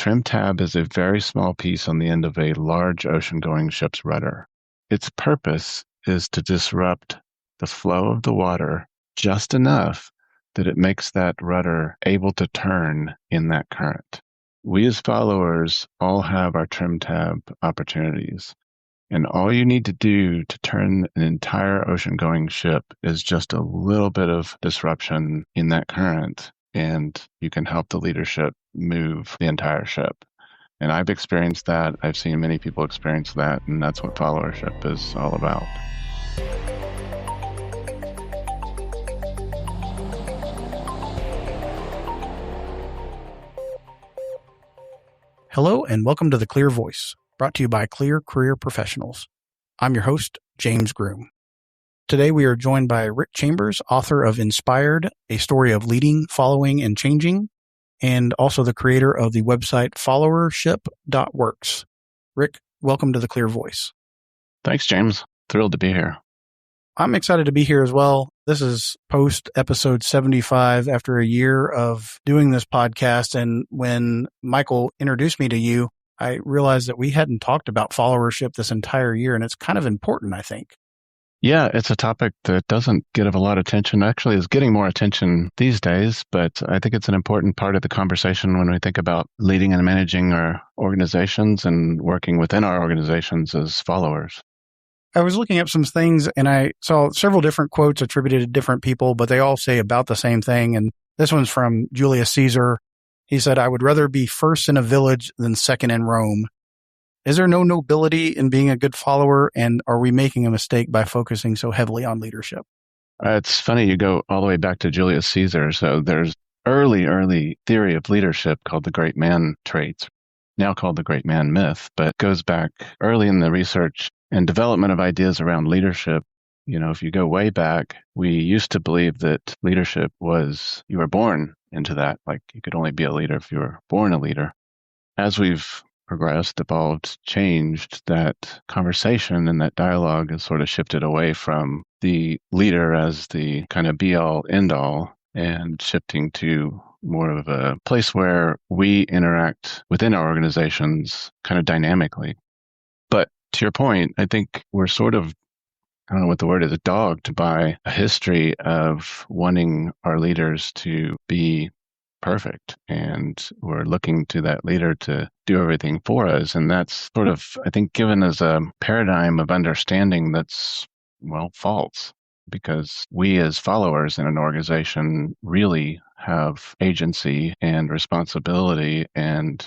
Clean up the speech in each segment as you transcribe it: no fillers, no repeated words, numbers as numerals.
trim tab is a very small piece on the end of a large ocean-going ship's rudder. Its purpose is to disrupt the flow of the water just enough that it makes that rudder able to turn in that current. We as followers all have our trim tab opportunities. And all you need to do to turn an entire ocean-going ship is just a little bit of disruption in that current, and you can help the leadership move the entire ship. And I've experienced that. I've seen many people experience that, and that's what followership is all about. Hello, and welcome to The Clear Voice, brought to you by Clear Career Professionals. I'm your host, James Groom. Today we are joined by Rick Chambers, author of Inspired, a story of leading, following, and changing, and also the creator of the website Followership.Works. Rick, welcome to The Clear Voice. Thanks, James. Thrilled to be here. I'm excited to be here as well. This is post episode 75 after a year of doing this podcast. And when Michael introduced me to you, I realized that we hadn't talked about followership this entire year, and it's kind of important, I think. Yeah, it's a topic that doesn't get a lot of attention. Actually, is getting more attention these days, but I think it's an important part of the conversation when we think about leading and managing our organizations and working within our organizations as followers. I was looking up some things, and I saw several different quotes attributed to different people, but they all say about the same thing. And this one's from Julius Caesar. He said, "I would rather be first in a village than second in Rome." Is there no nobility in being a good follower, and are we making a mistake by focusing so heavily on leadership? It's funny, you go all the way back to Julius Caesar. So there's early theory of leadership called the great man traits, now called the great man myth, but goes back early in the research and development of ideas around leadership. You know, if you go way back, we used to believe that leadership was you were born into that, like you could only be a leader if you were born a leader. As we've progressed, evolved, changed, that conversation and that dialogue has sort of shifted away from the leader as the kind of be-all, end-all, and shifting to more of a place where we interact within our organizations kind of dynamically. But to your point, I think we're sort of, I don't know what the word is, dogged by a history of wanting our leaders to be perfect. And we're looking to that leader to do everything for us. And that's sort of, I think, given as a paradigm of understanding that's, well, false. Because we as followers in an organization really have agency and responsibility and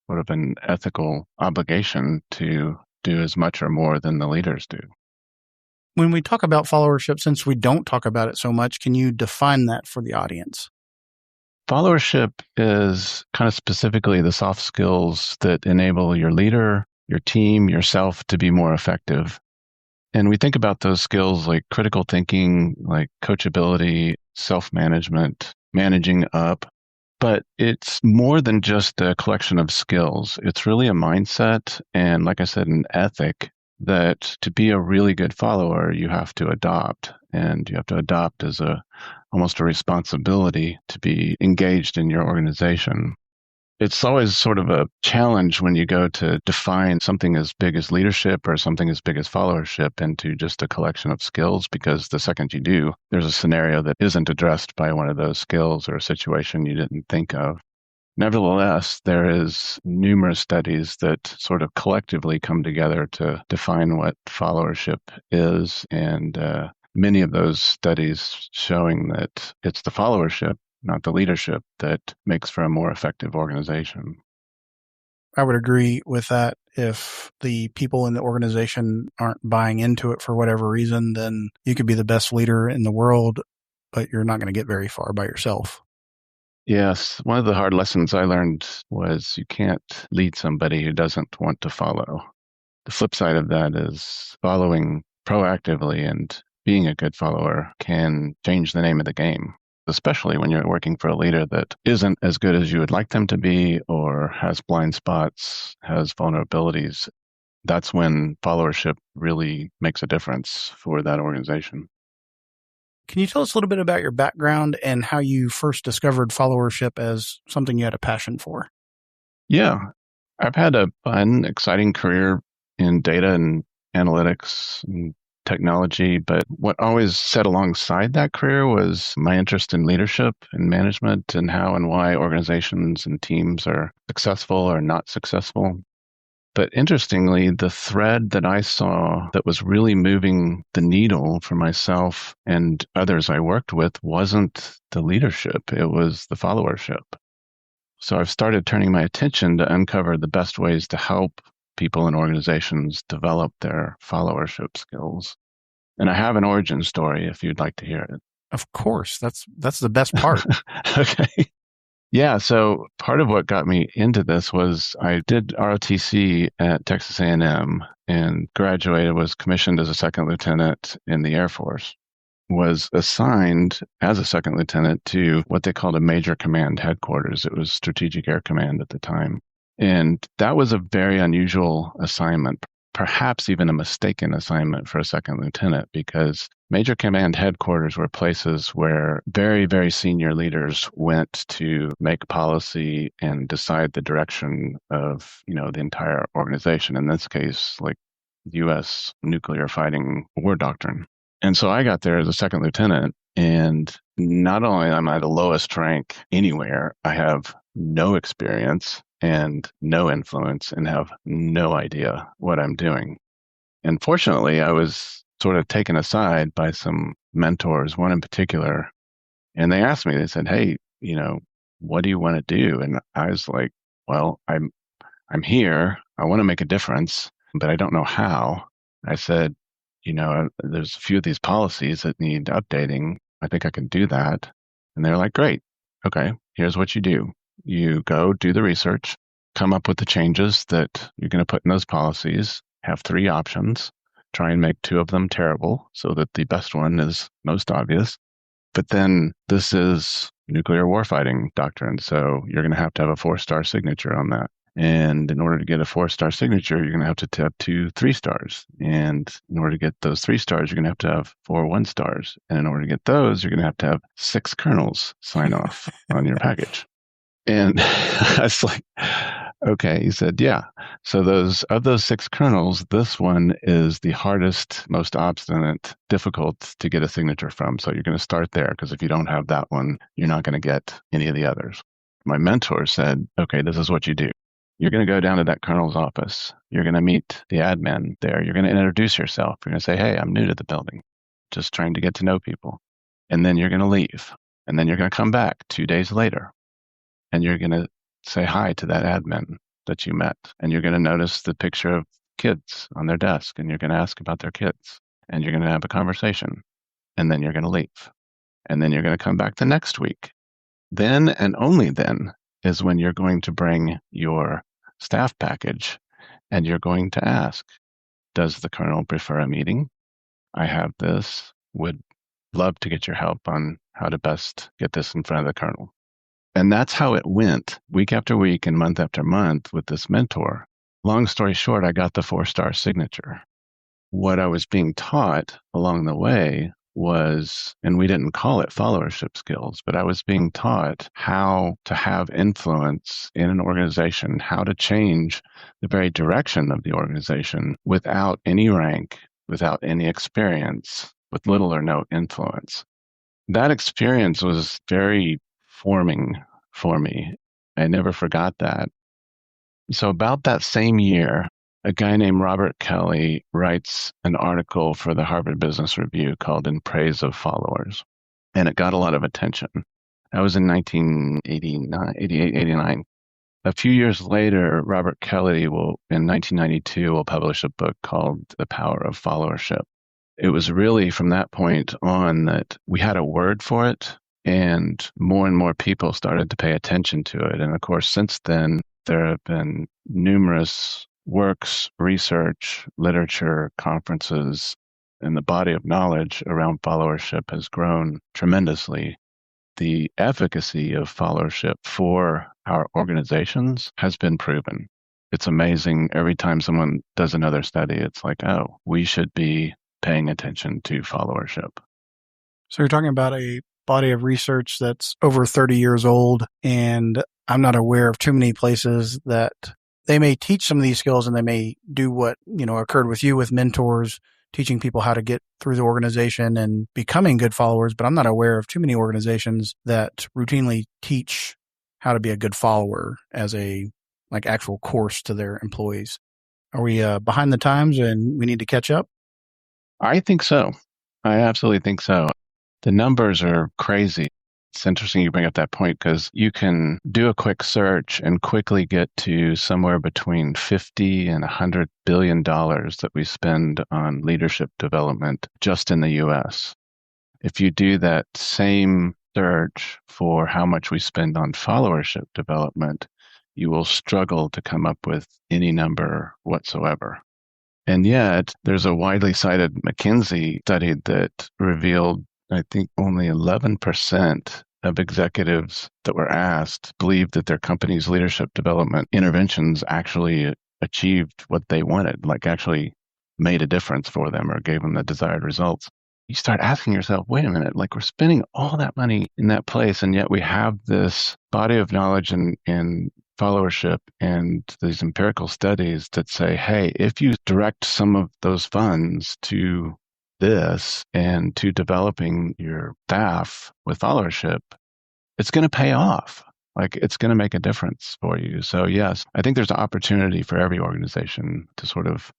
sort of an ethical obligation to do as much or more than the leaders do. When we talk about followership, since we don't talk about it so much, can you define that for the audience? Followership is kind of specifically the soft skills that enable your leader, your team, yourself to be more effective. And we think about those skills like critical thinking, like coachability, self-management, managing up. But it's more than just a collection of skills. It's really a mindset and, like I said, an ethic that to be a really good follower, you have to adopt. And you have to adopt as almost a responsibility to be engaged in your organization. It's always sort of a challenge when you go to define something as big as leadership or something as big as followership into just a collection of skills, because the second you do, there's a scenario that isn't addressed by one of those skills or a situation you didn't think of. Nevertheless, there is numerous studies that sort of collectively come together to define what followership is, and many of those studies showing that it's the followership, not the leadership, that makes for a more effective organization. I would agree with that. If the people in the organization aren't buying into it for whatever reason, then you could be the best leader in the world, but you're not going to get very far by yourself. Yes. One of the hard lessons I learned was you can't lead somebody who doesn't want to follow. The flip side of that is following proactively and being a good follower can change the name of the game, especially when you're working for a leader that isn't as good as you would like them to be or has blind spots, has vulnerabilities. That's when followership really makes a difference for that organization. Can you tell us a little bit about your background and how you first discovered followership as something you had a passion for? Yeah, I've had a fun, exciting career in data and analytics and technology, but what always sat alongside that career was my interest in leadership and management and how and why organizations and teams are successful or not successful. But interestingly, the thread that I saw that was really moving the needle for myself and others I worked with wasn't the leadership, it was the followership. So I've started turning my attention to uncover the best ways to help people and organizations develop their followership skills. And I have an origin story if you'd like to hear it. Of course, that's the best part. Okay. Yeah, so part of what got me into this was I did ROTC at Texas A&M and graduated, was commissioned as a second lieutenant in the Air Force, was assigned as a second lieutenant to what they called a major command headquarters. It was Strategic Air Command at the time. And that was a very unusual assignment, perhaps even a mistaken assignment for a second lieutenant, because major command headquarters were places where very, very senior leaders went to make policy and decide the direction of, the entire organization. In this case, like U.S. nuclear fighting war doctrine. And so I got there as a second lieutenant, and not only am I the lowest rank anywhere, I have no experience and no influence and have no idea what I'm doing. And fortunately, I was sort of taken aside by some mentors, one in particular, and they asked me, they said, "Hey, what do you want to do?" And I was like, "Well, I'm here. I want to make a difference, but I don't know how." I said, there's a few of these policies that need updating. I think I can do that. And they're like, "Great. Okay, here's what you do. You go do the research, come up with the changes that you're going to put in those policies, have three options, try and make two of them terrible so that the best one is most obvious. But then this is nuclear warfighting doctrine, so you're going to have a 4-star signature on that. And in order to get a 4-star signature, you're going to have to have 2 3-stars. And in order to get those 3 stars, you're going to have 4 1-stars. And in order to get those, you're going to have 6 colonels sign off on your package." And I was like, "Okay." He said, "Yeah. So those 6 colonels, this one is the hardest, most obstinate, difficult to get a signature from. So you're going to start there, because if you don't have that one, you're not going to get any of the others." My mentor said, "Okay, this is what you do. You're going to go down to that colonel's office. You're going to meet the admin there. You're going to introduce yourself. You're going to say, 'Hey, I'm new to the building, just trying to get to know people.' And then you're going to leave. And then you're going to come back 2 days later. And you're going to say hi to that admin that you met. And you're going to notice the picture of kids on their desk. And you're going to ask about their kids. And you're going to have a conversation. And then you're going to leave. And then you're going to come back the next week. Then and only then is when you're going to bring your staff package, and you're going to ask, 'Does the colonel prefer a meeting? I have this. Would love to get your help on how to best get this in front of the colonel.'" And that's how it went week after week and month after month with this mentor. Long story short, I got the 4-star signature. What I was being taught along the way was, and we didn't call it followership skills, but I was being taught how to have influence in an organization, how to change the very direction of the organization without any rank, without any experience, with little or no influence. That experience was very forming for me. I never forgot that. So about that same year, a guy named Robert Kelly writes an article for the Harvard Business Review called "In Praise of Followers." And it got a lot of attention. That was in 1989, 88, 89. A few years later, Robert Kelly in 1992, will publish a book called The Power of Followership. It was really from that point on that we had a word for it, and more people started to pay attention to it. And of course, since then, there have been numerous works, research, literature, conferences, and the body of knowledge around followership has grown tremendously. The efficacy of followership for our organizations has been proven. It's amazing. Every time someone does another study, it's like, oh, we should be paying attention to followership. So you're talking about a body of research that's over 30 years old, and I'm not aware of too many places that they may teach some of these skills, and they may do what, occurred with you with mentors, teaching people how to get through the organization and becoming good followers. But I'm not aware of too many organizations that routinely teach how to be a good follower as a actual course to their employees. Are we behind the times and we need to catch up? I think so. I absolutely think so. The numbers are crazy. It's interesting you bring up that point because you can do a quick search and quickly get to somewhere between $50 and $100 billion that we spend on leadership development just in the US. If you do that same search for how much we spend on followership development, you will struggle to come up with any number whatsoever. And yet, there's a widely cited McKinsey study that revealed, I think, only 11% of executives that were asked believed that their company's leadership development interventions actually achieved what they wanted, actually made a difference for them or gave them the desired results. You start asking yourself, wait a minute, we're spending all that money in that place, and yet we have this body of knowledge and followership and these empirical studies that say, hey, if you direct some of those funds to this and to developing your staff with followership, it's going to pay off. It's going to make a difference for you. So yes, I think there's an opportunity for every organization to sort of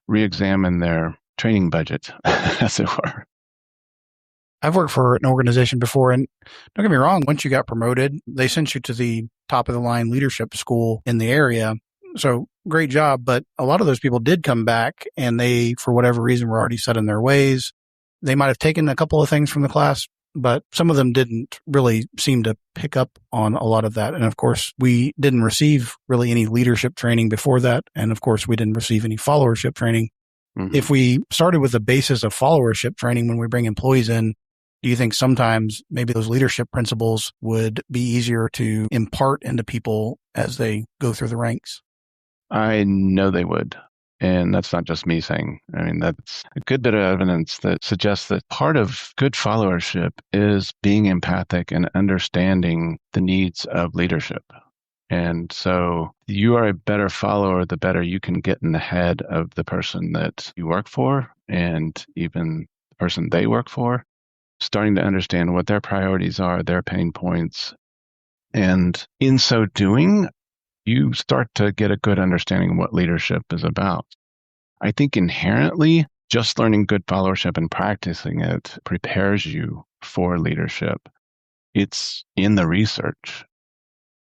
re-examine their training budget, as it were. I've worked for an organization before, and don't get me wrong, once you got promoted, they sent you to the top of the line leadership school in the area. So great job. But a lot of those people did come back, and they, for whatever reason, were already set in their ways. They might have taken a couple of things from the class, but some of them didn't really seem to pick up on a lot of that. And of course, we didn't receive really any leadership training before that. And of course, we didn't receive any followership training. Mm-hmm. If we started with the basis of followership training when we bring employees in, do you think sometimes maybe those leadership principles would be easier to impart into people as they go through the ranks? I know they would. And that's not just me saying. I mean, that's a good bit of evidence that suggests that part of good followership is being empathic and understanding the needs of leadership. And so you are a better follower, the better you can get in the head of the person that you work for and even the person they work for, starting to understand what their priorities are, their pain points. And in so doing, you start to get a good understanding of what leadership is about. I think inherently, just learning good followership and practicing it prepares you for leadership. It's in the research.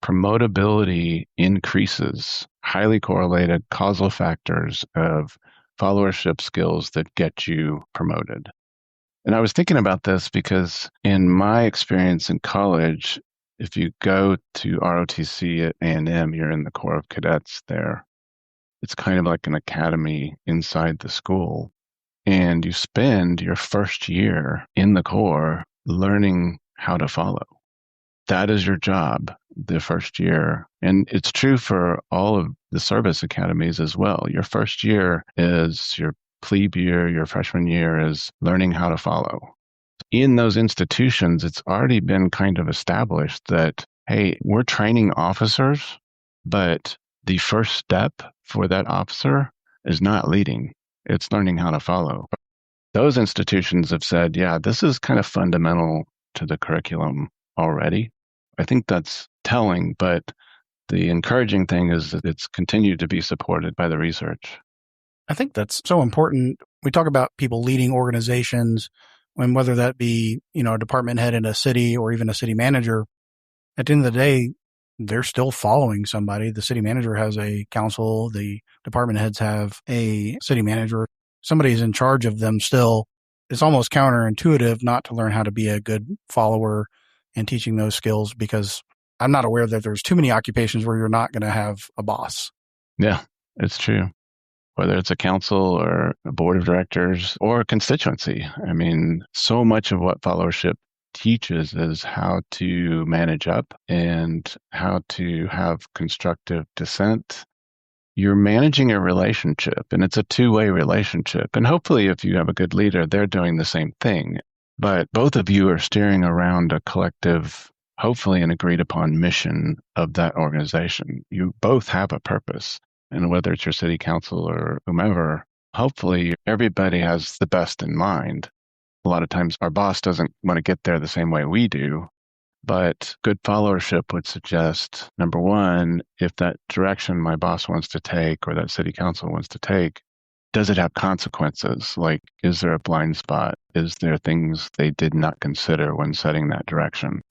Promotability increases highly correlated causal factors of followership skills that get you promoted. And I was thinking about this because in my experience in college, if you go to ROTC at A&M, you're in the Corps of Cadets there. It's kind of like an academy inside the school. And you spend your first year in the Corps learning how to follow. That is your job the first year. And it's true for all of the service academies as well. Your first year is your plebe year, your freshman year is learning how to follow. In those institutions, it's already been kind of established that, hey, we're training officers, but the first step for that officer is not leading. It's learning how to follow. Those institutions have said, yeah, this is kind of fundamental to the curriculum already. I think that's telling, but the encouraging thing is that it's continued to be supported by the research. I think that's so important. We talk about people leading organizations, when whether that be, a department head in a city or even a city manager, at the end of the day, they're still following somebody. The city manager has a council. The department heads have a city manager. Somebody's in charge of them still. It's almost counterintuitive not to learn how to be a good follower and teaching those skills, because I'm not aware that there's too many occupations where you're not going to have a boss. Yeah, it's true. Whether it's a council or a board of directors or a constituency. I mean, so much of what followership teaches is how to manage up and how to have constructive dissent. You're managing a relationship, and it's a two-way relationship. And hopefully, if you have a good leader, they're doing the same thing. but both of you are steering around a collective, hopefully an agreed upon mission of that organization. You both have a purpose. And whether it's your city council or whomever, hopefully everybody has the best in mind. A lot of times our boss doesn't want to get there the same way we do. But good followership would suggest, number one, if that direction my boss wants to take or that city council wants to take, does it have consequences? Like, is there a blind spot? Is there things they did not consider when setting that direction?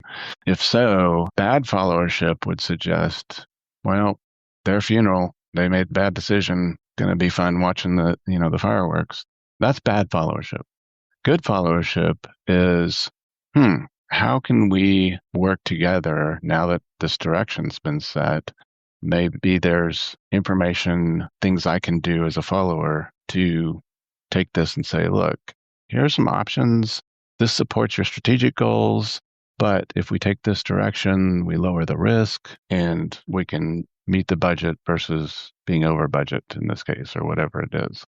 If so, bad followership would suggest, well, their funeral, they made a bad decision, going to be fun watching the fireworks. That's bad followership. Good followership is, how can we work together now that this direction's been set? Maybe there's information, things I can do as a follower to take this and say, look, here are some options. This supports your strategic goals, but if we take this direction, we lower the risk and we can meet the budget versus being over budget in this case, or whatever it is.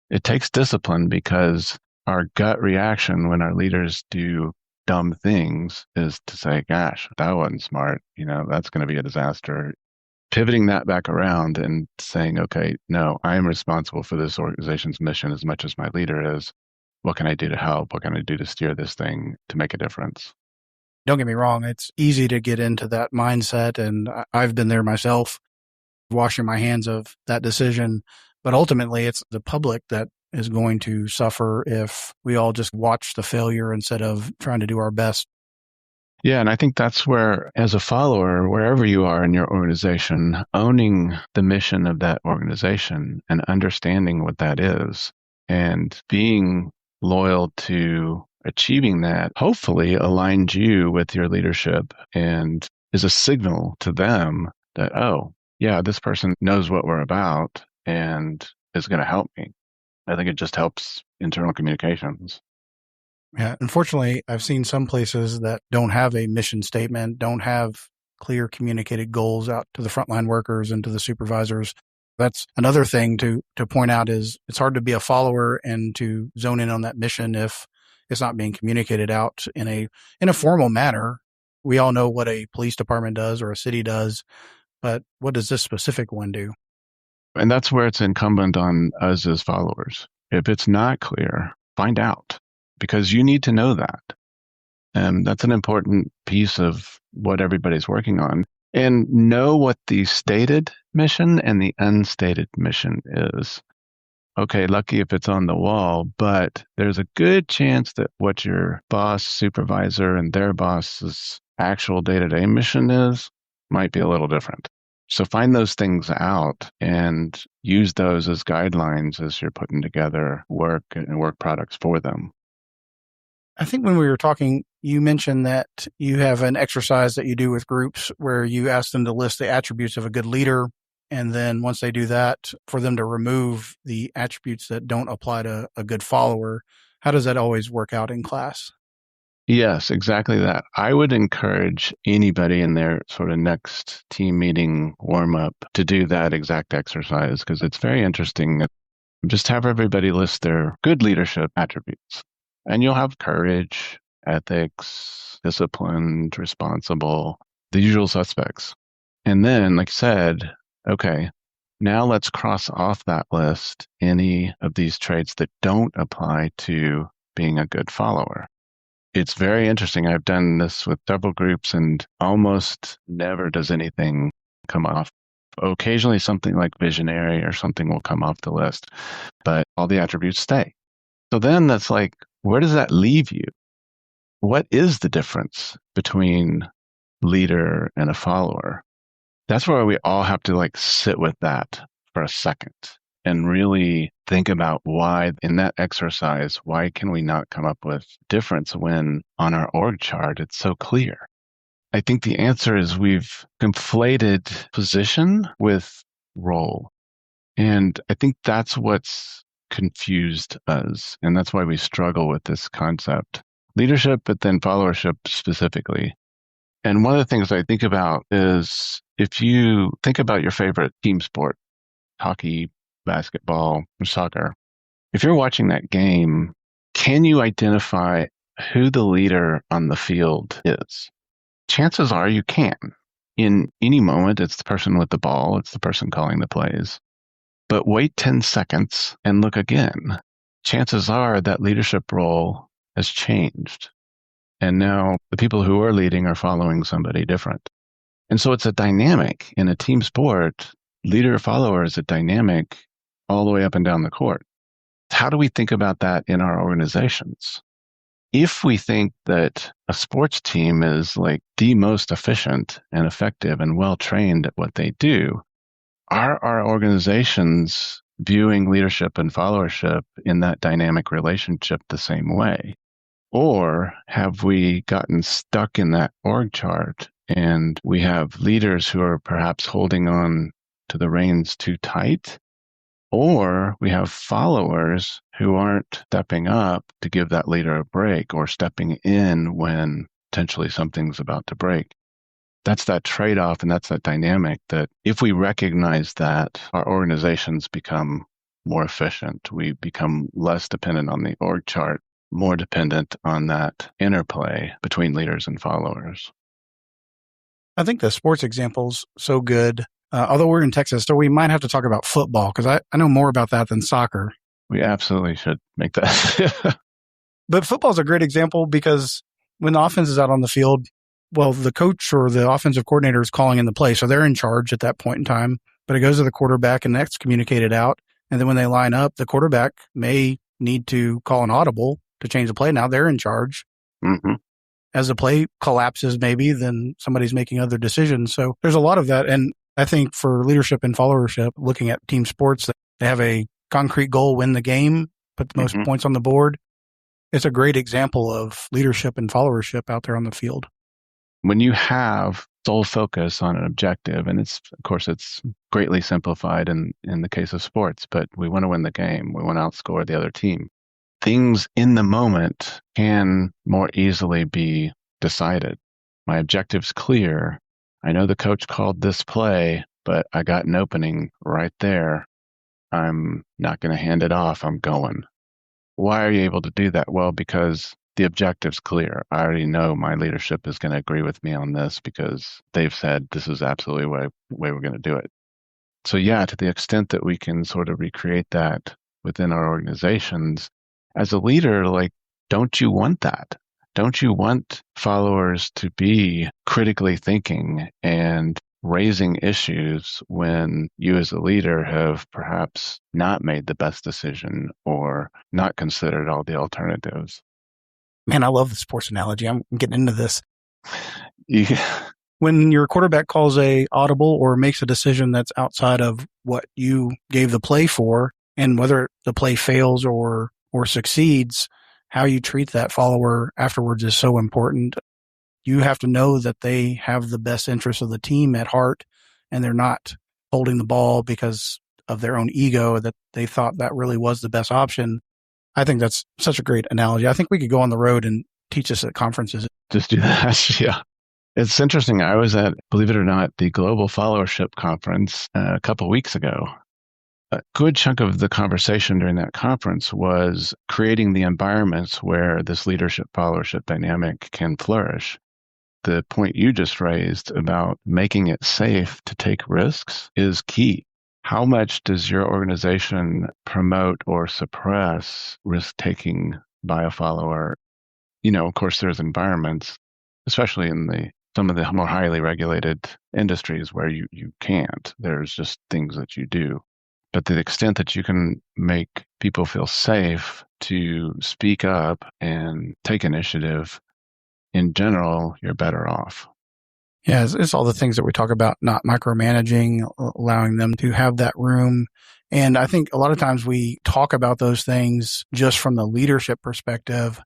It takes discipline because our gut reaction when our leaders do dumb things is to say, gosh, that wasn't smart. That's going to be a disaster. Pivoting that back around and saying, okay, no, I am responsible for this organization's mission as much as my leader is. What can I do to help? What can I do to steer this thing to make a difference? Don't get me wrong. It's easy to get into that mindset. And I've been there myself, washing my hands of that decision. But ultimately, it's the public that is going to suffer if we all just watch the failure instead of trying to do our best. Yeah, and I think that's where, as a follower, wherever you are in your organization, owning the mission of that organization and understanding what that is and being loyal to achieving that, hopefully aligns you with your leadership and is a signal to them that, oh, yeah, this person knows what we're about and is going to help me. I think it just helps internal communications. Yeah, unfortunately, I've seen some places that don't have a mission statement, don't have clear communicated goals out to the frontline workers and to the supervisors. That's another thing to point out is it's hard to be a follower and to zone in on that mission if it's not being communicated out in a formal manner. We all know what a police department does or a city does, but what does this specific one do? And that's where it's incumbent on us as followers. If it's not clear, find out, because you need to know that. And that's an important piece of what everybody's working on. And know what the stated mission and the unstated mission is. Okay, lucky if it's on the wall, but there's a good chance that what your boss, supervisor, and their boss's actual day-to-day mission is might be a little different. So find those things out and use those as guidelines as you're putting together work and work products for them. I think when we were talking, you mentioned that you have an exercise that you do with groups where you ask them to list the attributes of a good leader. And then once they do that, for them to remove the attributes that don't apply to a good follower. How does that always work out in class? Yes, exactly that. I would encourage anybody in their sort of next team meeting warm up to do that exact exercise because it's very interesting. Just have everybody list their good leadership attributes. And you'll have courage, ethics, disciplined, responsible, the usual suspects. And then, like I said, okay, now let's cross off that list any of these traits that don't apply to being a good follower. It's very interesting. I've done this with several groups and almost never does anything come off. Occasionally something like visionary or something will come off the list, but all the attributes stay. So then that's like, where does that leave you? What is the difference between leader and a follower? That's where we all have to like sit with that for a second and really think about why in that exercise, why can we not come up with difference when on our org chart, it's so clear? I think the answer is we've conflated position with role. And I think that's what's confused us. And that's why we struggle with this concept. Leadership, but then followership specifically. And one of the things I think about is if you think about your favorite team sport, hockey, basketball, or soccer, if you're watching that game, can you identify who the leader on the field is. Chances are you can. In any moment, it's the person with the ball, it's the person calling the plays. But wait 10 seconds and look again. Chances are that leadership role has changed. And now the people who are leading are following somebody different. And so it's a dynamic in a team sport. Leader-follower is a dynamic all the way up and down the court. How do we think about that in our organizations? If we think that a sports team is like the most efficient and effective and well-trained at what they do, are our organizations viewing leadership and followership in that dynamic relationship the same way? Or have we gotten stuck in that org chart and we have leaders who are perhaps holding on to the reins too tight? Or we have followers who aren't stepping up to give that leader a break or stepping in when potentially something's about to break. That's that trade-off and that's that dynamic that if we recognize that, our organizations become more efficient. We become less dependent on the org chart, more dependent on that interplay between leaders and followers. I think the sports example's so good. Although we're in Texas, so we might have to talk about football because I know more about that than soccer. We absolutely should make that. But football's a great example because when the offense is out on the field, well, the coach or the offensive coordinator is calling in the play, so they're in charge at that point in time. But it goes to the quarterback and that's communicated out. And then when they line up, the quarterback may need to call an audible to change the play. Now they're in charge. Mm-hmm. As the play collapses, maybe, then somebody's making other decisions. So there's a lot of that. And I think for leadership and followership, looking at team sports, they have a concrete goal, win the game, put the most points on the board. It's a great example of leadership and followership out there on the field. When you have sole focus on an objective, and it's greatly simplified in the case of sports, but we want to win the game. We want to outscore the other team. Things in the moment can more easily be decided. My objective's clear. I know the coach called this play, but I got an opening right there. I'm not going to hand it off. I'm going. Why are you able to do that? Well, because the objective's clear. I already know my leadership is going to agree with me on this because they've said this is absolutely the way we're going to do it. So yeah, to the extent that we can sort of recreate that within our organizations, as a leader, like, don't you want that? Don't you want followers to be critically thinking and raising issues when you as a leader have perhaps not made the best decision or not considered all the alternatives? Man, I love the sports analogy. I'm getting into this. Yeah. When your quarterback calls a audible or makes a decision that's outside of what you gave the play for, and whether the play fails or succeeds, how you treat that follower afterwards is so important. You have to know that they have the best interest of the team at heart, and they're not holding the ball because of their own ego, that they thought that really was the best option. I think that's such a great analogy. I think we could go on the road and teach this at conferences. Just do that. Yeah. It's interesting. I was at, believe it or not, the Global Followership Conference a couple of weeks ago. A good chunk of the conversation during that conference was creating the environments where this leadership followership dynamic can flourish. The point you just raised about making it safe to take risks is key. How much does your organization promote or suppress risk-taking by a follower? Of course, there's environments, especially in some of the more highly regulated industries where you can't. There's just things that you do. But to the extent that you can make people feel safe to speak up and take initiative, in general, you're better off. Yeah, it's all the things that we talk about, not micromanaging, allowing them to have that room. And I think a lot of times we talk about those things just from the leadership perspective,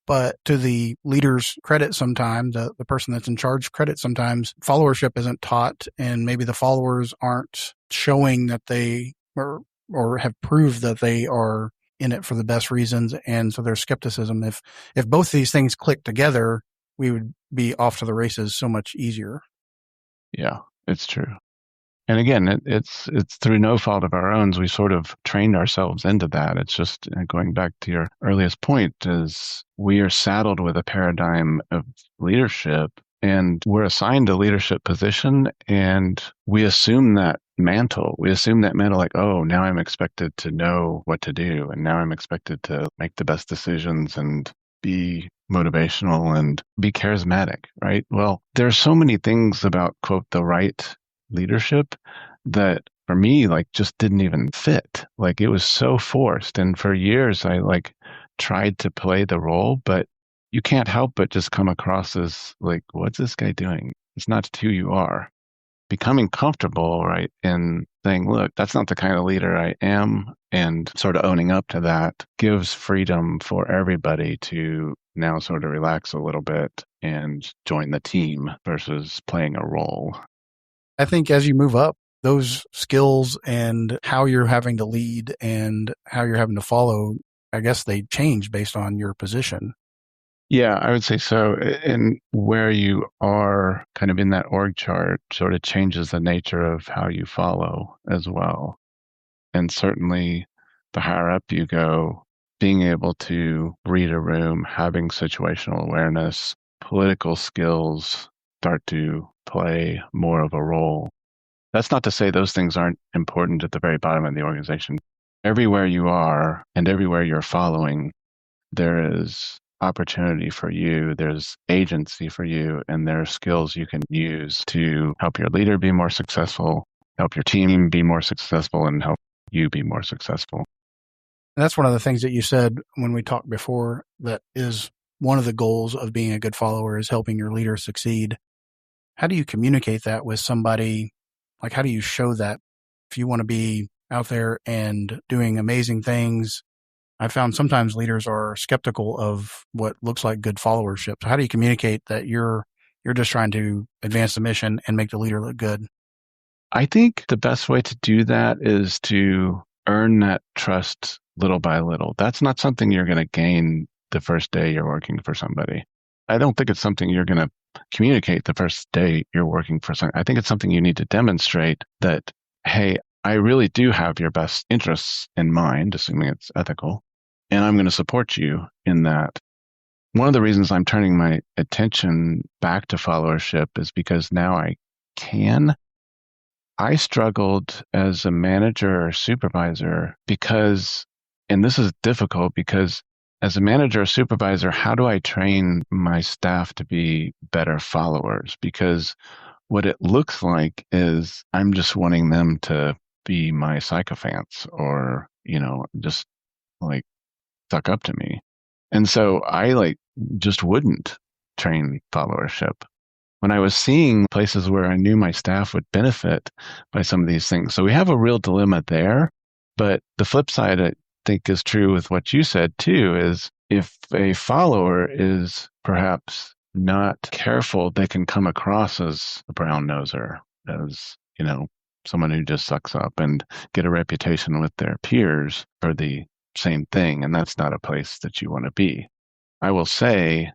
but to the leader's credit sometimes, the person that's in charge credit sometimes, followership isn't taught, and maybe the followers aren't showing that they or have proved that they are in it for the best reasons. And so there's skepticism. If both these things click together, we would be off to the races so much easier. Yeah, it's true. And again, it's through no fault of our own. We sort of trained ourselves into that. It's just going back to your earliest point is we are saddled with a paradigm of leadership and we're assigned a leadership position and we assume that mantle. We assume that mantle like, oh, now I'm expected to know what to do. And now I'm expected to make the best decisions and be motivational and be charismatic, right? Well, there's so many things about, quote, the right leadership that for me like just didn't even fit. Like it was so forced. And for years I like tried to play the role, but you can't help but just come across as like, what's this guy doing? It's not who you are. Becoming comfortable, right, in saying, look, that's not the kind of leader I am, and sort of owning up to that gives freedom for everybody to now sort of relax a little bit and join the team versus playing a role. I think as you move up, those skills and how you're having to lead and how you're having to follow, I guess they change based on your position. Yeah, I would say so. And where you are kind of in that org chart sort of changes the nature of how you follow as well. And certainly the higher up you go, being able to read a room, having situational awareness, political skills start to play more of a role. That's not to say those things aren't important at the very bottom of the organization. Everywhere you are and everywhere you're following, there is opportunity for you, there's agency for you, and there are skills you can use to help your leader be more successful, help your team be more successful, and help you be more successful. And that's one of the things that you said when we talked before, that is one of the goals of being a good follower is helping your leader succeed. How do you communicate that with somebody? Like, how do you show that if you want to be out there and doing amazing things? I found sometimes leaders are skeptical of what looks like good followership. So how do you communicate that you're just trying to advance the mission and make the leader look good? I think the best way to do that is to earn that trust little by little. That's not something you're going to gain the first day you're working for somebody. I don't think it's something you're going to communicate the first day you're working for something. I think it's something you need to demonstrate that, hey, I really do have your best interests in mind, assuming it's ethical, and I'm going to support you in that. One of the reasons I'm turning my attention back to followership is because now I can. I struggled as a manager or supervisor because, and this is difficult because as a manager or supervisor, how do I train my staff to be better followers? Because what it looks like is I'm just wanting them to be my sycophants or, just like suck up to me. And so I like just wouldn't train followership when I was seeing places where I knew my staff would benefit by some of these things. So we have a real dilemma there. But the flip side, I think, is true with what you said too, is if a follower is perhaps not careful, they can come across as a brown noser, as, someone who just sucks up and get a reputation with their peers for the same thing. And that's not a place that you want to be. I will say,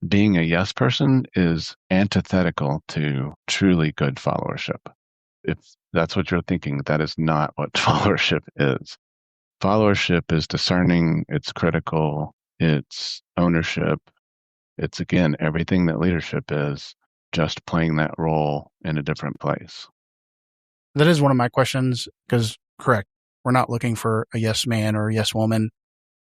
being a yes person is antithetical to truly good followership. If that's what you're thinking, that is not what followership is. Followership is discerning, it's critical, it's ownership. It's, again, everything that leadership is, just playing that role in a different place. That is one of my questions because, correct, we're not looking for a yes man or a yes woman.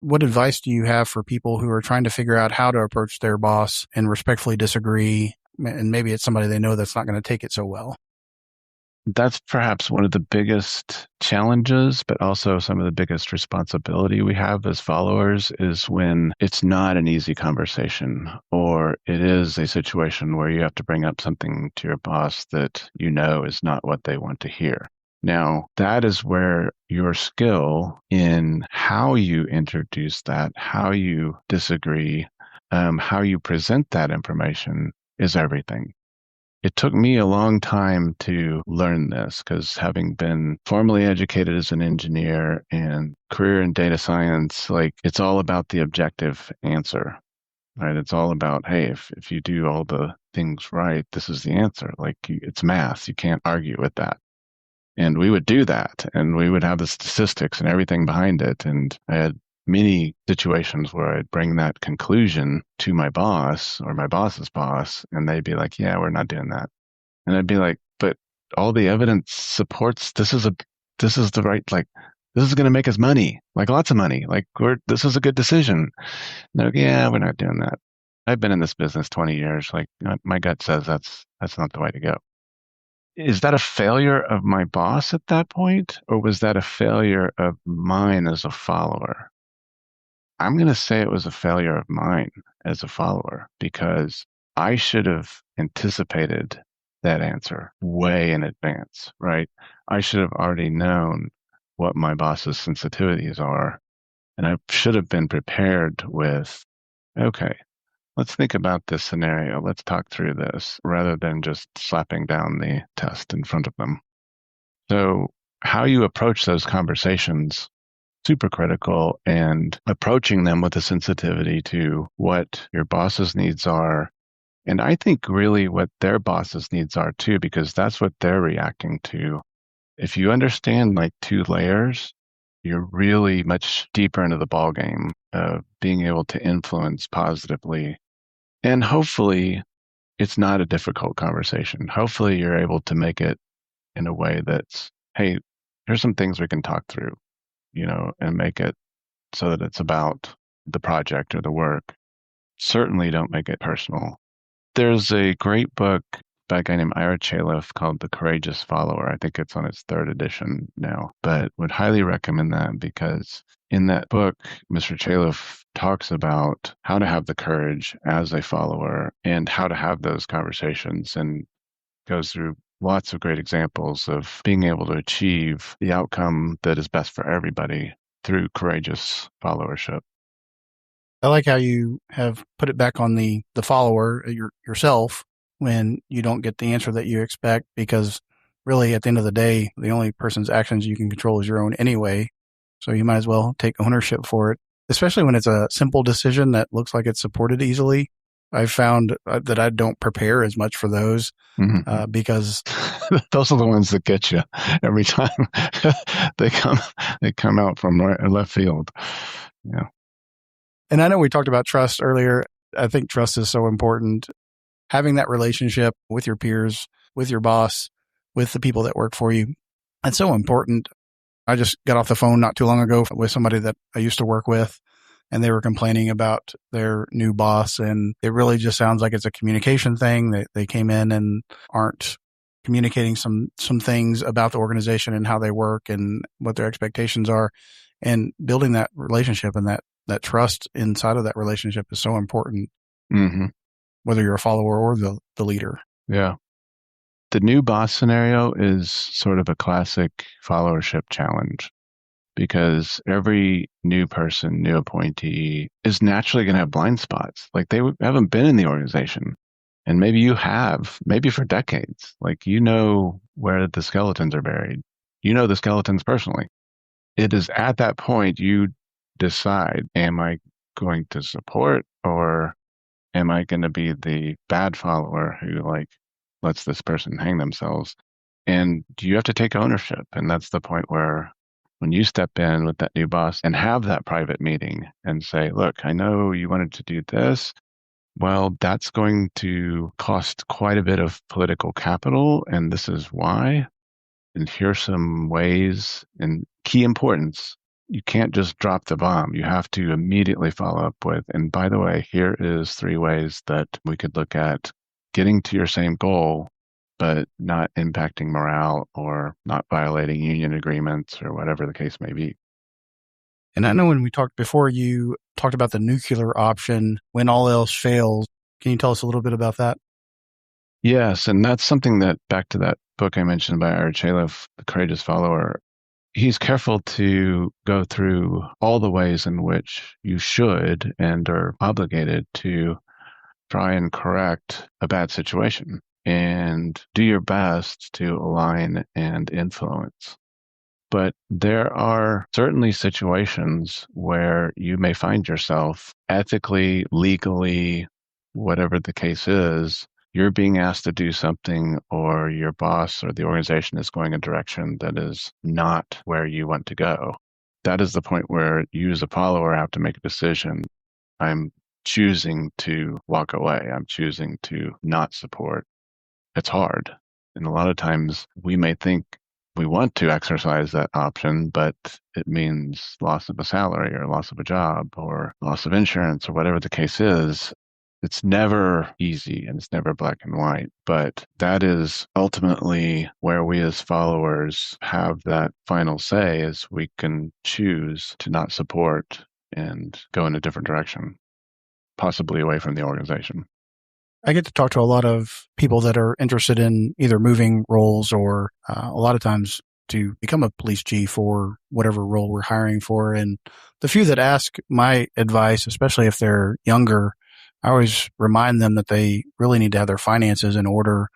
What advice do you have for people who are trying to figure out how to approach their boss and respectfully disagree? And maybe it's somebody they know that's not going to take it so well. That's perhaps one of the biggest challenges, but also some of the biggest responsibility we have as followers is when it's not an easy conversation, or it is a situation where you have to bring up something to your boss that you know is not what they want to hear. Now, that is where your skill in how you introduce that, how you disagree, how you present that information is everything. It took me a long time to learn this because having been formally educated as an engineer and career in data science, like it's all about the objective answer, right? It's all about, hey, if you do all the things right, this is the answer. Like it's math. You can't argue with that. And we would do that, and we would have the statistics and everything behind it. And I had many situations where I'd bring that conclusion to my boss or my boss's boss, and they'd be like, yeah, we're not doing that. And I'd be like, but all the evidence supports this is the right, like, this is going to make us money, like lots of money. Like this is a good decision. And they're like, yeah, we're not doing that. I've been in this business 20 years. Like my gut says that's not the way to go. Is that a failure of my boss at that point, or was that a failure of mine as a follower? I'm going to say it was a failure of mine as a follower because I should have anticipated that answer way in advance, right? I should have already known what my boss's sensitivities are, and I should have been prepared with, okay, let's think about this scenario. Let's talk through this rather than just slapping down the test in front of them. So how you approach those conversations, super critical, and approaching them with a sensitivity to what your boss's needs are. And I think really what their boss's needs are too, because that's what they're reacting to. If you understand like two layers, you're really much deeper into the ballgame of being able to influence positively. And hopefully it's not a difficult conversation. Hopefully you're able to make it in a way that's, hey, here's some things we can talk through, and make it so that it's about the project or the work. Certainly don't make it personal. There's a great book by a guy named Ira Chaleff called The Courageous Follower. I think it's on its third edition now, but would highly recommend that because in that book, Mr. Chaleff talks about how to have the courage as a follower and how to have those conversations, and goes through lots of great examples of being able to achieve the outcome that is best for everybody through courageous followership. I like how you have put it back on the follower, yourself, when you don't get the answer that you expect, because really at the end of the day, the only person's actions you can control is your own anyway. So you might as well take ownership for it, especially when it's a simple decision that looks like it's supported easily. I've found that I don't prepare as much for those because those are the ones that get you every time. they come out from left field. Yeah. And I know we talked about trust earlier. I think trust is so important. Having that relationship with your peers, with your boss, with the people that work for you, it's so important. I just got off the phone not too long ago with somebody that I used to work with, and they were complaining about their new boss. And it really just sounds like it's a communication thing. They came in and aren't communicating some things about the organization and how they work and what their expectations are. And building that relationship and that trust inside of that relationship is so important, whether you're a follower or the leader. Yeah. The new boss scenario is sort of a classic followership challenge because every new person, new appointee is naturally going to have blind spots. Like they haven't been in the organization. And maybe you have, maybe for decades. Like where the skeletons are buried. You know the skeletons personally. It is at that point you decide, am I going to support or am I going to be the bad follower who lets this person hang themselves? And you have to take ownership. And that's the point where when you step in with that new boss and have that private meeting and say, look, I know you wanted to do this. Well, that's going to cost quite a bit of political capital. And this is why. And here's some ways and key importance. You can't just drop the bomb. You have to immediately follow up with, and by the way, here is 3 ways that we could look at getting to your same goal, but not impacting morale or not violating union agreements or whatever the case may be. And I know when we talked before, you talked about the nuclear option when all else fails. Can you tell us a little bit about that? Yes, and that's something that, back to that book I mentioned by Ira Chaleff, The Courageous Follower, he's careful to go through all the ways in which you should and are obligated to try and correct a bad situation and do your best to align and influence. But there are certainly situations where you may find yourself ethically, legally, whatever the case is, you're being asked to do something, or your boss or the organization is going a direction that is not where you want to go. That is the point where you as a follower have to make a decision. I'm choosing to walk away. I'm choosing to not support. It's hard. And a lot of times we may think we want to exercise that option, but it means loss of a salary or loss of a job or loss of insurance or whatever the case is. It's never easy and it's never black and white, but that is ultimately where we as followers have that final say, is we can choose to not support and go in a different direction, possibly away from the organization. I get to talk to a lot of people that are interested in either moving roles or a lot of times to become a police chief or whatever role we're hiring for. And the few that ask my advice, especially if they're younger, I always remind them that they really need to have their finances in order,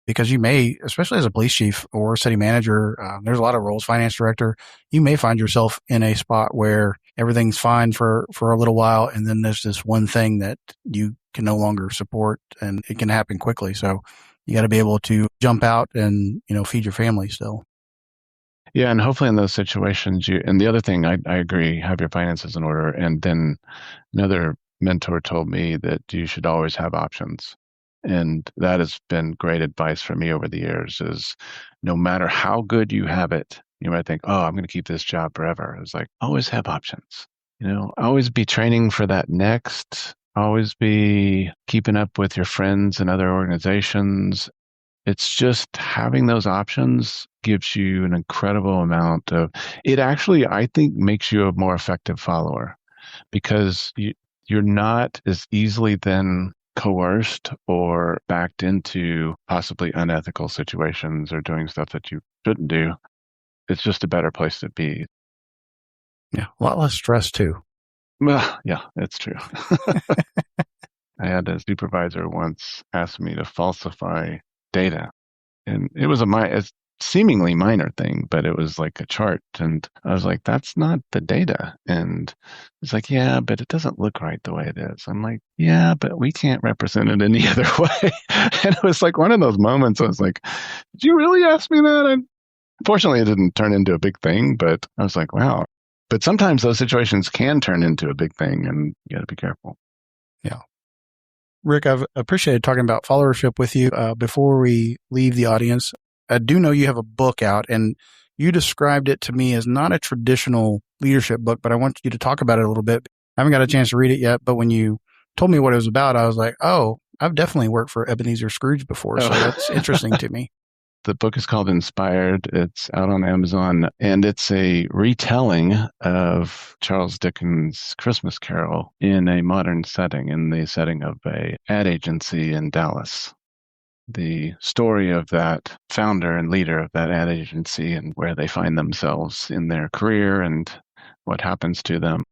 because you may, especially as a police chief or city manager, there's a lot of roles, finance director, you may find yourself in a spot where everything's fine for a little while. And then there's this one thing that you can no longer support, and it can happen quickly. So you got to be able to jump out and, feed your family still. Yeah, and hopefully in those situations, and the other thing, I agree, have your finances in order. And then another mentor told me that you should always have options. And that has been great advice for me over the years, is no matter how good you have it, you might think, oh, I'm going to keep this job forever. It's like, always have options. Always be training for that next, always be keeping up with your friends and other organizations. It's just having those options gives you an incredible amount of, it actually, I think, makes you a more effective follower, because you're not as easily then coerced or backed into possibly unethical situations or doing stuff that you shouldn't do. It's just a better place to be. Yeah, a lot less stress too. Well, yeah, it's true. I had a supervisor once ask me to falsify data, and it was a seemingly minor thing, but it was like a chart. And I was like, that's not the data. And it's like, yeah, but it doesn't look right the way it is. I'm like, yeah, but we can't represent it any other way. And it was like one of those moments I was like, did you really ask me that? And fortunately, it didn't turn into a big thing, but I was like, wow. But sometimes those situations can turn into a big thing, and you got to be careful. Yeah. Rick, I've appreciated talking about followership with you. Before we leave the audience, I do know you have a book out, and you described it to me as not a traditional leadership book, but I want you to talk about it a little bit. I haven't got a chance to read it yet, but when you told me what it was about, I was like, oh, I've definitely worked for Ebenezer Scrooge before, so that's interesting to me. The book is called Inspired. It's out on Amazon, and it's a retelling of Charles Dickens' Christmas Carol in a modern setting, in the setting of an ad agency in Dallas. The story of that founder and leader of that ad agency, and where they find themselves in their career and what happens to them.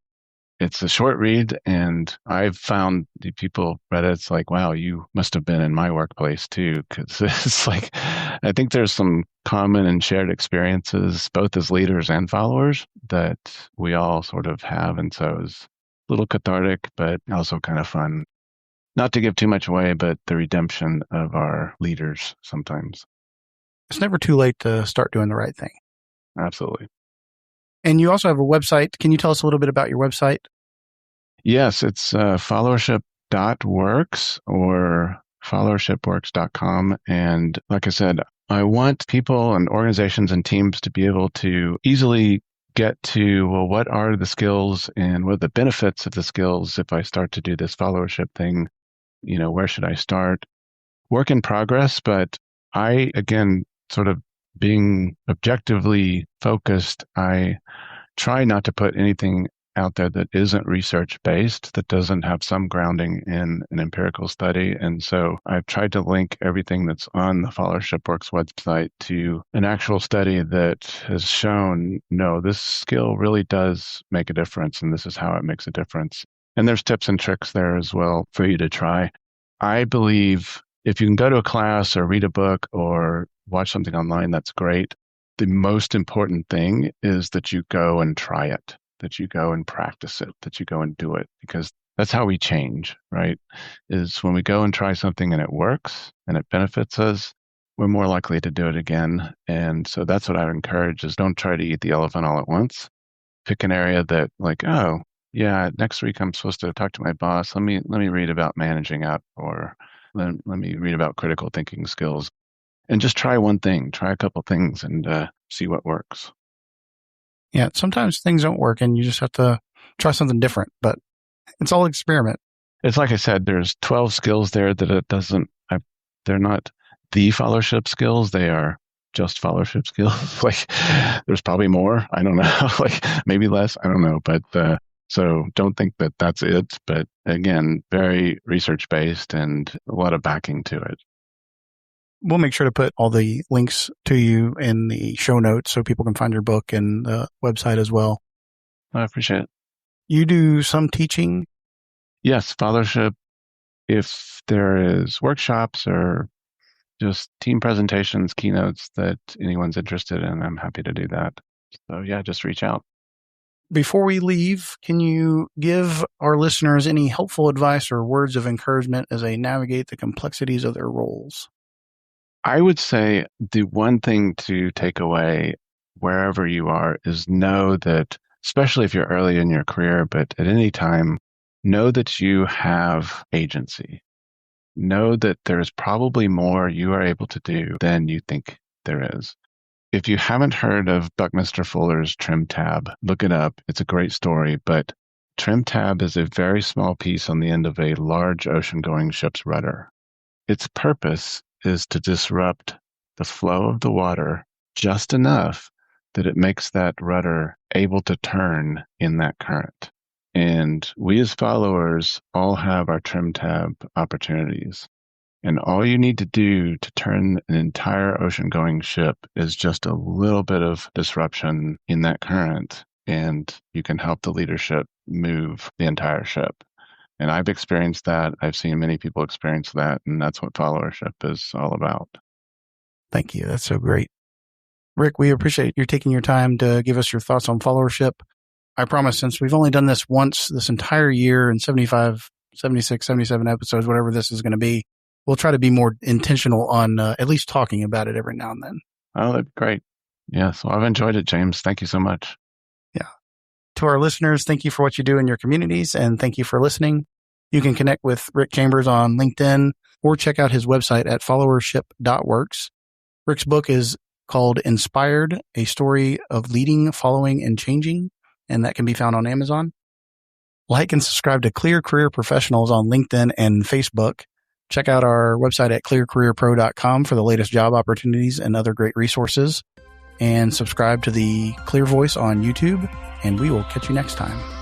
It's a short read, and I've found the people read it, it's like, wow, you must have been in my workplace too, because it's like, I think there's some common and shared experiences, both as leaders and followers, that we all sort of have. And so it's a little cathartic, but also kind of fun. Not to give too much away, but the redemption of our leaders sometimes. It's never too late to start doing the right thing. Absolutely. And you also have a website. Can you tell us a little bit about your website? Yes, it's followership.works or followershipworks.com. And like I said, I want people and organizations and teams to be able to easily get to, well, what are the skills and what are the benefits of the skills if I start to do this followership thing? Where should I start? Work in progress, but I, again, sort of being objectively focused, I try not to put anything out there that isn't research-based, that doesn't have some grounding in an empirical study. And so I've tried to link everything that's on the Followership Works website to an actual study that has shown, no, this skill really does make a difference, and this is how it makes a difference. And there's tips and tricks there as well for you to try. I believe if you can go to a class or read a book or watch something online, that's great. The most important thing is that you go and try it, that you go and practice it, that you go and do it, because That's how we change, right? Is when we go and try something and it works and it benefits us, we're more likely to do it again. And so that's what I would encourage is don't try to eat the elephant all at once. Pick an area that like, oh, yeah, next week I'm supposed to talk to my boss. Let me read about managing up, or let me read about critical thinking skills. And just try one thing, try a couple things and see what works. Yeah, sometimes things don't work and you just have to try something different, but it's all experiment. It's like I said, there's 12 skills there that it doesn't, they're not the followership skills. They are just followership skills. Like there's probably more. I don't know, like maybe less. I don't know. But so don't think that that's it. But again, very research based and a lot of backing to it. We'll make sure to put all the links to you in the show notes so people can find your book and the website as well. I appreciate it. You do some teaching? Yes, followership. If there is workshops or just team presentations, keynotes that anyone's interested in, I'm happy to do that. So yeah, just reach out. Before we leave, can you give our listeners any helpful advice or words of encouragement as they navigate the complexities of their roles? I would say the one thing to take away wherever you are is know that, especially if you're early in your career, but at any time, know that you have agency. Know that there's probably more you are able to do than you think there is. If you haven't heard of Buckminster Fuller's trim tab, look it up. It's a great story, but trim tab is a very small piece on the end of a large ocean-going ship's rudder. Its purpose is to disrupt the flow of the water just enough that it makes that rudder able to turn in that current. And we as followers all have our trim tab opportunities. And all you need to do to turn an entire ocean-going ship is just a little bit of disruption in that current, and you can help the leadership move the entire ship. And I've experienced that. I've seen many people experience that, and that's what followership is all about. Thank you. That's so great. Rick, we appreciate you taking your time to give us your thoughts on followership. I promise, since we've only done this once this entire year in 75, 76, 77 episodes, whatever this is going to be, we'll try to be more intentional on at least talking about it every now and then. Oh, that'd be great. Yes, well, I've enjoyed it, James. Thank you so much. Yeah. To our listeners, thank you for what you do in your communities, and thank you for listening. You can connect with Rick Chambers on LinkedIn or check out his website at followership.works. Rick's book is called Inspired, a story of leading, following, and changing, and that can be found on Amazon. Like and subscribe to Clear Career Professionals on LinkedIn and Facebook. Check out our website at clearcareerpro.com for the latest job opportunities and other great resources. And subscribe to the Clear Voice on YouTube, and we will catch you next time.